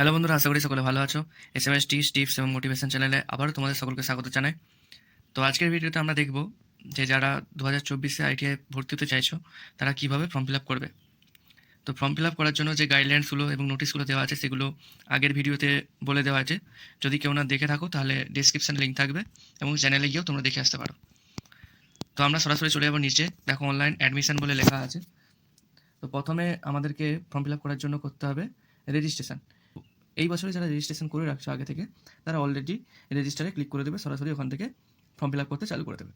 Hello বন্ধুরা, আশা করি সকলে ভালো আছো। এসএমএস টিপস এবং মোটিভেশন চ্যানেলে আবারও তোমাদের সকলকে স্বাগত জানাই। তো আজকের ভিডিওতে আমরা দেখব যে যারা 2024-এ আইটিআই ভর্তি হতে চাইছো তারা কিভাবে ফর্ম ফিল আপ করবে। তো ফর্ম ফিল আপ করার জন্য যে গাইডলাইন্সগুলো এবং নোটিশগুলো দেওয়া আছে সেগুলো আগের ভিডিওতে বলে দেওয়া আছে। যদি কেউ না দেখে থাকো তাহলে ডিসক্রিপশানে লিঙ্ক থাকবে এবং চ্যানেলে গিয়েও তোমরা দেখে আসতে পারো। তো আমরা সরাসরি চলে যাবো নিচে, দেখো অনলাইন অ্যাডমিশন বলে লেখা আছে। তো প্রথমে আমাদেরকে ফর্ম ফিল আপ করার জন্য করতে হবে রেজিস্ট্রেশন। এই বছরে যারা রেজিস্ট্রেশন করে রাখছো আগে থেকে, তারা অলরেডি রেজিস্টারে ক্লিক করে দেবে, সরাসরি ওখান থেকে ফর্ম ফিল আপ করতে চালু করে দেবে।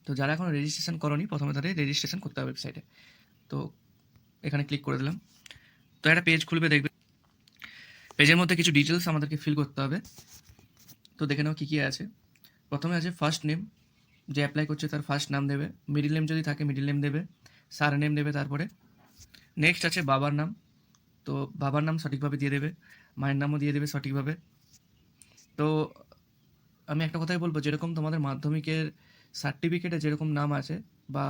তো যারা এখনও রেজিস্ট্রেশন করনি, প্রথমে তাদের রেজিস্ট্রেশন করতে হবে ওয়েবসাইটে। তো এখানে ক্লিক করে দিলাম। তো একটা পেজ খুলবে, দেখবে পেজের মধ্যে কিছু ডিটেলস আমাদেরকে ফিল করতে হবে। তো দেখে নাও কী কী আছে। প্রথমে আছে ফার্স্ট নেম, যে অ্যাপ্লাই করছে তার ফার্স্ট নাম দেবে, মিডিল নেম যদি থাকে মিডিল নেম দেবে, সার নেম দেবে। তারপরে নেক্সট আছে বাবার নাম, তো বাবার নাম সঠিকভাবে দিয়ে দেবে, মায়ের নামও দিয়ে দেবে সঠিকভাবে। তো আমি একটা কথাই বলবো, যেরকম তোমাদের মাধ্যমিকের সার্টিফিকেটে যেরকম নাম আছে বা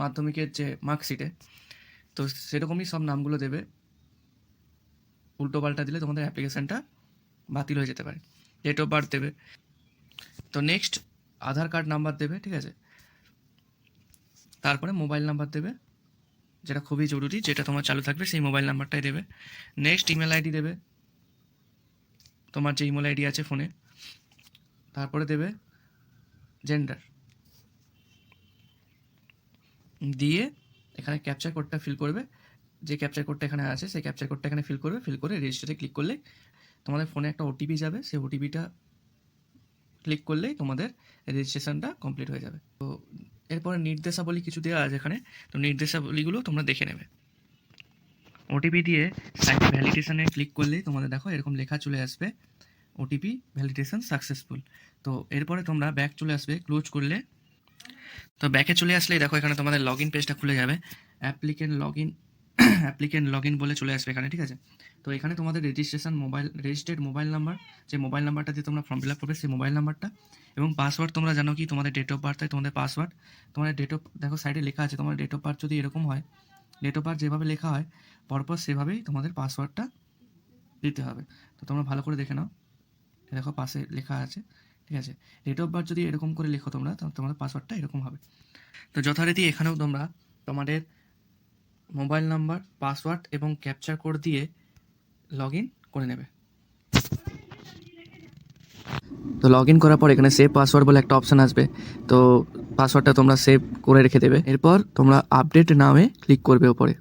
মাধ্যমিকের যে মার্কশিটে, তো সেরকমই সব নামগুলো দেবে। উল্টো পাল্টা দিলে তোমাদের অ্যাপ্লিকেশানটা বাতিল হয়ে যেতে পারে। ডেট অফ বার্থ দেবে। তো নেক্সট আধার কার্ড নাম্বার দেবে, ঠিক আছে। তারপরে মোবাইল নাম্বার দেবে, যেটা খুবই জরুরি, যেটা তোমার চালু থাকবে সেই মোবাইল নাম্বারটাই দেবে। নেক্সট ইমেল আইডি দেবে, তোমার যে ইমেল আইডি আছে ফোনে। তারপরে দেবে জেন্ডার, দিয়ে এখানে ক্যাপচার কোডটা ফিল করবে। যে ক্যাপচার কোডটা এখানে আছে সেই ক্যাপচার কোডটা এখানে ফিল করবে। ফিল করে রেজিস্টারে ক্লিক করলে তোমাদের ফোনে একটা ওটিপি যাবে, সেই ওটিপিটা ক্লিক করলেই তোমাদের রেজিস্ট্রেশনটা কমপ্লিট হয়ে যাবে। তো এরপরে নির্দেশাবলী কিছু দেওয়া আছে এখানে, তো নির্দেশাবলীগুলো তোমরা দেখে নেবে। ওটিপি দিয়ে সাইট ভ্যালিডেশনে ক্লিক করলেই তোমাদের দেখো এরকম লেখা চলে আসবে, ওটিপি ভ্যালিডেশন সাকসেসফুল। তো এরপরে তোমরা ব্যাক চলে আসবে, ক্লোজ করলে। তো ব্যাকে চলে আসলেই দেখো এখানে তোমাদের লগ ইন পেজটা খুলে যাবে। অ্যাপ্লিকেন্ট লগ ইন বলে চলে আসবে এখানে, ঠিক আছে। তো এখানে তোমাদের রেজিস্টার্ড মোবাইল নাম্বার, যে মোবাইল নাম্বারটা দিয়ে তোমরা ফর্ম ফিল আপ করবে সেই মোবাইল নাম্বারটা, এবং পাসওয়ার্ড তোমরা জানো কি, তোমাদের ডেট অফ বার্থ হয় তোমাদের পাসওয়ার্ড। তোমাদের দেখো সাইডে লেখা আছে, তোমার ডেট অফ বার্থ যদি এরকম হয়, ডেট অফ বার্থ যেভাবে লেখা হয় পরপর সেভাবেই তোমাদের পাসওয়ার্ডটা দিতে হবে। তো তোমরা ভালো করে দেখে নাও, দেখো পাশে লেখা আছে, ঠিক আছে। ডেট অফ বার্থ যদি এরকম করে লেখো তোমরা, তো তোমাদের পাসওয়ার্ডটা এরকম হবে। তো যথারীতি এখানেও তোমরা তোমাদের মোবাইল নাম্বার, পাসওয়ার্ড এবং ক্যাপচার কোড দিয়ে লগ ইন করে নেবে। তো লগ ইন করার পর এখানে সেভ পাসওয়ার্ড বলে একটা অপশান আসবে। তো পাসওয়ার্ডটা তোমরা সেভ করে রেখে দেবে। এরপর তোমরা আপডেট নামে ক্লিক করবে ওপরে।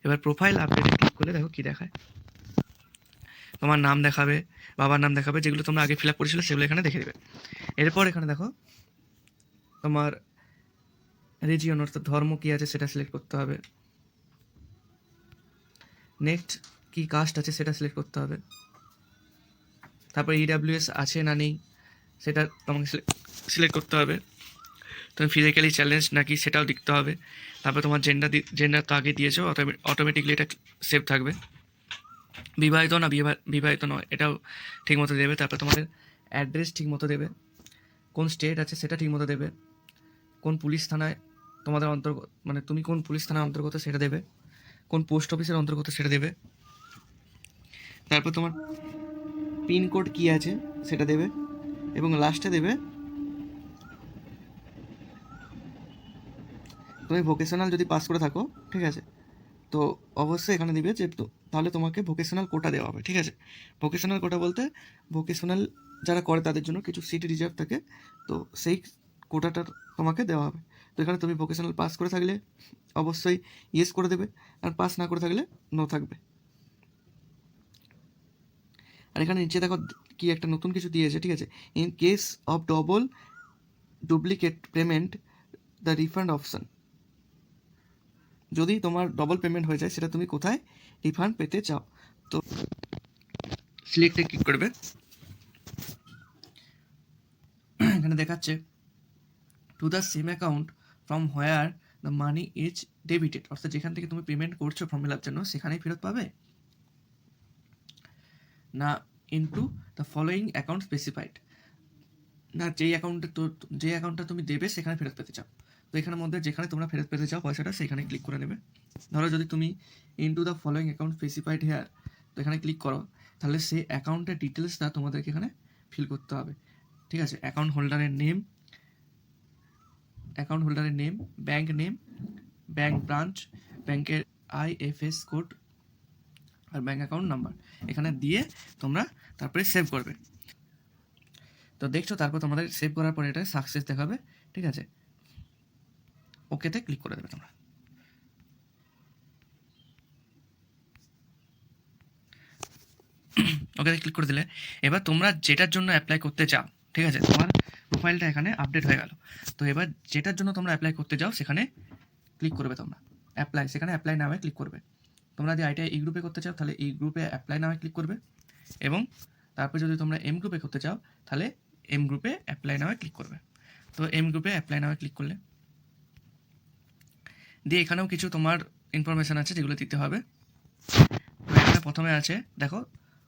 এবার প্রোফাইল আপডেটে ক্লিক করলে দেখো কী দেখায়, তোমার নাম দেখাবে, বাবার নাম দেখাবে, যেগুলো তোমরা আগে ফিল আপ করেছিলে সেগুলো এখানে দেখে দেবে। এরপর এখানে দেখো তোমার রিজিয়ন অর্থাৎ ধর্ম কী আছে সেটা সিলেক্ট করতে হবে। নেক্সট কী কাস্ট আছে সেটা সিলেক্ট করতে হবে। তারপর ইডাব্লিউএস আছে না নেই সেটা তোমাকে সিলেক্ট করতে হবে। তুমি ফিজিক্যালি চ্যালেঞ্জ নাকি সেটাও লিখতে হবে। তারপর তোমার জেন্ডার তো আগে দিয়েছো, অটোমেটিকলি এটা সেভ থাকবে। বিবাহিত না বিবাহিত নয় এটাও ঠিক মতো দেবে। তারপর তোমাদের অ্যাড্রেস ঠিক মতো দেবে, কোন স্টেট আছে সেটা ঠিক মতো দেবে, কোন পুলিশ থানায় তোমাদের অন্তর্গত, মানে তুমি কোন পুলিশ থানার অন্তর্গত সেটা দেবে, কোন পোস্ট অফিসের অন্তর্গত সেটা দেবে। তারপর তোমার পিনকোড কী আছে সেটা দেবে, এবং লাস্টে দেবে তুমি ভোকেশনাল যদি পাস করে থাকো, ঠিক আছে, তো অবশ্যই এখানে দিবে যে তাহলে তোমাকে ভোকেশনাল কোটা দেওয়া হবে, ঠিক আছে। ভোকেশনাল কোটা বলতে ভোকেশনাল যারা করে তাদের জন্য কিছু সিট রিজার্ভ থাকে, তো সেই কোটাটা তোমাকে দেওয়া হবে। তো এখানে তুমি ভোকেশনাল পাস করে থাকলে অবশ্যই ইয়েস করে দেবে, আর পাস না করে থাকলে নো থাকবে। আর এখানে নিচে দেখো কি একটা নতুন কিছু দিয়েছে, ঠিক আছে। In case of duplicate payment the refund option, যদি তোমার ডবল পেমেন্ট হয়ে যায় সেটা তুমি কোথায় রিফান্ড পেতে চাও, তো সিলেক্টে ক্লিক করবে। এখানে দেখাচ্ছে to the same account from where the money is debited, অর্থাৎ যেখান থেকে তুমি পেমেন্ট করছো ফর্ম ফিল আপ জন্য সেখানেই ফেরত পাবে, না into the following account specified, না যেই অ্যাকাউন্টটা তুমি দেবে সেখানে ফেরত পেতে চাও। তো এখানের মধ্যে যেখানে তোমরা ফেরত পেতে চাও পয়সাটা সেখানে ক্লিক করে নেবে। ধরো যদি তুমি into the following account specified here তো এখানে ক্লিক করো, তাহলে সেই অ্যাকাউন্টের ডিটেলসটা তোমাদেরকে এখানে ফিল করতে হবে। ঠিক আছে, অ্যাকাউন্ট হোল্ডারের name, bank name, bank branch, ব্যাংকের IFS কোড আর ব্যাংক অ্যাকাউন্ট নাম্বার এখানে দিয়ে তোমরা তারপরে সেভ করবে। তো দেখছো, তারপর তোমাদের সেভ করার পরে এটা সাকসেস দেখাবে। ঠিক আছে, ওকেতে ক্লিক করে দেবে তোমরা। ওকেতে ক্লিক করে দিলে এবার তোমরা যেটার জন্য অ্যাপ্লাই করতে চাও, ঠিক আছে, তোমার প্রোফাইলটা এখানে আপডেট হয়ে গেল। তো এবার যেটার জন্য তোমরা অ্যাপ্লাই করতে চাও সেখানে ক্লিক করবে তোমরা, অ্যাপ্লাই, সেখানে অ্যাপ্লাই নামে ক্লিক করবে। তোমরা যদি ITI E গ্রুপে করতে চাও তাহলে এই গ্রুপে অ্যাপ্লাই নামে ক্লিক করবে, এবং তারপর যদি তোমরা M গ্রুপে করতে চাও তাহলে M গ্রুপে অ্যাপ্লাই নামে ক্লিক করবে। তো M গ্রুপে অ্যাপ্লাই নামে ক্লিক করলে দিয়ে এখানেও কিছু তোমার ইনফরমেশান আছে যেগুলো দিতে হবে। তো এখানে প্রথমে আছে, দেখো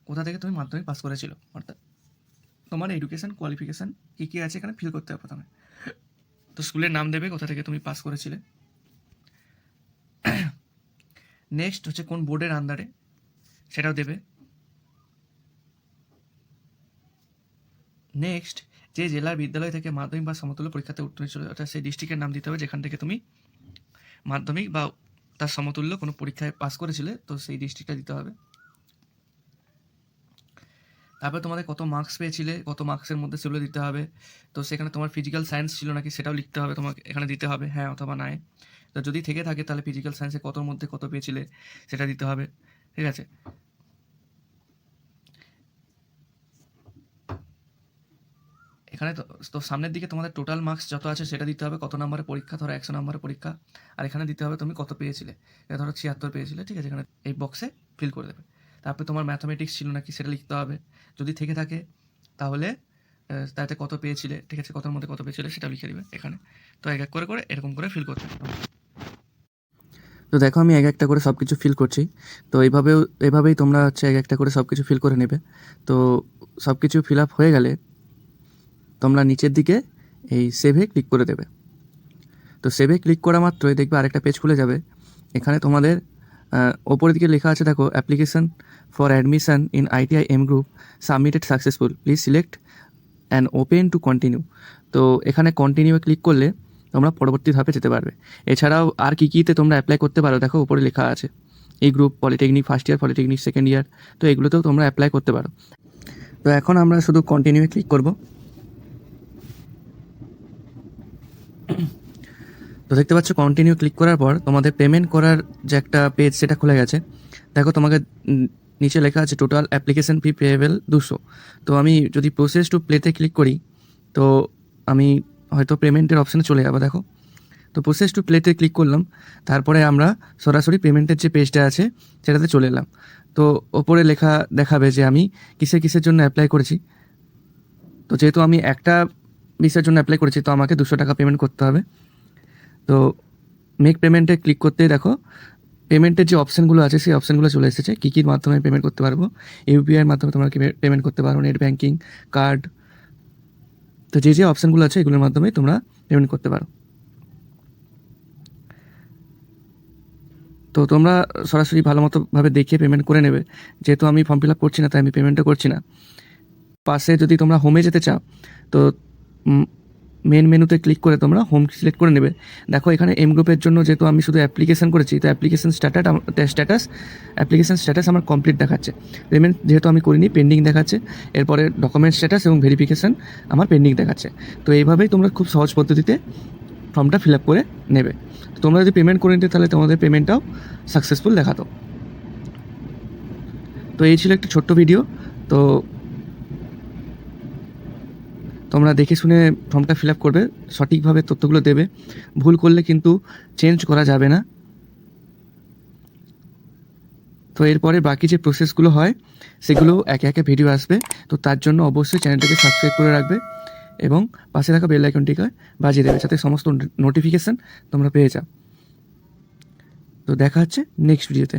কোথা থেকে তুমি মাধ্যমিক পাস করেছিল, অর্থাৎ তোমার এডুকেশন কোয়ালিফিকেশান কী কী আছে এখানে ফিল করতে হবে প্রথমে। তো স্কুলের নাম দেবে কোথা থেকে তুমি পাস করেছিলে। নেক্সট হচ্ছে কোন বোর্ডের আন্ডারে সেটাও দেবে। নেক্সট যে জেলার বিদ্যালয় থেকে মাধ্যমিক বা সমতুল্য পরীক্ষাতে উত্তীর্ণ ছিল, অর্থাৎ সেই ডিস্ট্রিক্টের নাম দিতে হবে যেখান থেকে তুমি মাধ্যমিক বা তার সমতুল্য কোনো পরীক্ষায় পাস করেছিলে, তো সেই ডিস্ট্রিক্টটা দিতে হবে। তারপর তোমাদের কত মার্কস পেয়েছিলে, কত মার্কসের মধ্যে সেগুলো দিতে হবে। তো সেখানে তোমার ফিজিক্যাল সায়েন্স ছিল নাকি সেটাও লিখতে হবে, তোমাকে এখানে দিতে হবে হ্যাঁ অথবা নাই। তো যদি থেকে থাকে তাহলে ফিজিক্যাল সায়েন্সে কতর মধ্যে কত পেয়েছিলে সেটা দিতে হবে। ঠিক আছে, এখানে তো সামনের দিকে তোমাদের টোটাল মার্কস যত আছে সেটা দিতে হবে, কত নম্বরের পরীক্ষা, ধরো 100 নম্বরের পরীক্ষা, আর এখানে দিতে হবে তুমি কত পেয়েছিলে, এটা ধরো 76 পেয়েছিলে। ঠিক আছে, এখানে এই বক্সে ফিল করে দেবে। তারপরে তোমার ম্যাথামেটিক্স ছিল নাকি সেটা লিখতে হবে, যদি থেকে থাকে তাহলে তাতে কত পেয়েছিলে, ঠিক আছে, কতর মধ্যে কত পেয়েছিলে সেটা লিখে দিবে এখানে। তো এক এক করে করে এরকম করে ফিল করতে হবে। তো দেখো আমি এক একটা করে সব কিছু ফিল করছি। তো এভাবেই তোমরা হচ্ছে এক একটা করে সব কিছু ফিল করে নেবে। তো সব কিছু ফিল আপ হয়ে গেলে তোমরা নিচের দিকে এই সেভে ক্লিক করে দেবে। তো সেভে ক্লিক করা মাত্রই দেখবে আরেকটা পেজ খুলে যাবে। এখানে তোমাদের ওপরের দিকে লেখা আছে, দেখো application for admission in ITI M group submitted successful, please select and open to continue. তো এখানে কন্টিনিউয়ে ক্লিক করলে তোমরা পরবর্তী ধাপে যেতে পারবে। এছাড়াও আর কীতে তোমরা অ্যাপ্লাই করতে পারো দেখো উপরে লেখা আছে, এই group, polytechnic first year, polytechnic second year, তো এগুলোতেও তোমরা অ্যাপ্লাই করতে পারো। তো এখন আমরা শুধু কন্টিনিউয়ে ক্লিক করব। তো দেখতে পাচ্ছ কন্টিনিউ ক্লিক করার পর তোমাদের পেমেন্ট করার যে একটা পেজ সেটা খুলে গেছে। দেখো তোমাকে নিচে লেখা আছে টোটাল অ্যাপ্লিকেশন ফি পেয়েবেল 200। তো আমি যদি প্রসেস টু প্লেতে ক্লিক করি তো আমি হয়তো পেমেন্টের অপশানে চলে যাবো। দেখো, তো প্রসেস টু প্লেতে ক্লিক করলাম, তারপরে আমরা সরাসরি পেমেন্টের যে পেজটা আছে সেটাতে চলে এলাম। তো ওপরে লেখা দেখাবে যে আমি কিসের জন্য অ্যাপ্লাই করেছি। তো যেহেতু আমি একটা বিষয়ের জন্য অ্যাপ্লাই করেছি তো আমাকে 200 টাকা পেমেন্ট করতে হবে। তো মেক পেমেন্টে ক্লিক করতেই দেখো পেমেন্টের যে অপশানগুলো আছে সেই অপশানগুলো চলে এসেছে, কী মাধ্যমে পেমেন্ট করতে পারবো। UPIয়ের মাধ্যমে তোমরা পেমেন্ট করতে পারো, নেট ব্যাঙ্কিং, কার্ড, তো যে অপশানগুলো আছে এগুলোর মাধ্যমে তোমরা পেমেন্ট করতে পারো। তো তোমরা সরাসরি ভালো মতোভাবে দেখিয়ে পেমেন্ট করে নেবে। যেহেতু আমি ফর্ম ফিল আপ করছি না তাই আমি পেমেন্টটা করছি না। পাশে যদি তোমরা হোমে যেতে চাও তো মেন মেনুতে ক্লিক করে তোমরা হোম সিলেক্ট করে নেবে। দেখো এখানে M গ্রুপের জন্য যেহেতু আমি শুধু অ্যাপ্লিকেশন করেছি তো অ্যাপ্লিকেশন স্ট্যাটাস আমার কমপ্লিট দেখাচ্ছে। পেমেন্ট যেহেতু আমি করিনি পেন্ডিং দেখাচ্ছে। এরপরে ডকুমেন্ট স্ট্যাটাস এবং ভেরিফিকেশান আমার পেন্ডিং দেখাচ্ছে। তো এইভাবেই তোমরা খুব সহজ পদ্ধতিতে ফর্মটা ফিল আপ করে নেবে। তোমরা যদি পেমেন্ট করে নিতে তাহলে তোমাদের পেমেন্টটাও সাকসেসফুল দেখাতো। তো এই ছিল একটি ছোট্ট ভিডিও। তো তোমরা দেখে শুনে ফর্মটা ফিল আপ করবে, সঠিকভাবে তথ্যগুলো দেবে, ভুল করলে কিন্তু চেঞ্জ করা যাবে না। তো এরপরে বাকি যে প্রসেসগুলো হয় সেগুলো একে একে ভিডিও আসবে। তো তার জন্য অবশ্যই চ্যানেলটাকে সাবস্ক্রাইব করে রাখবে এবং পাশে থাকা বেল আইকনটিকে বাজিয়ে দেবে যাতে সমস্ত নোটিফিকেশান তোমরা পেয়ে যাও। তো দেখা হচ্ছে নেক্সট ভিডিওতে।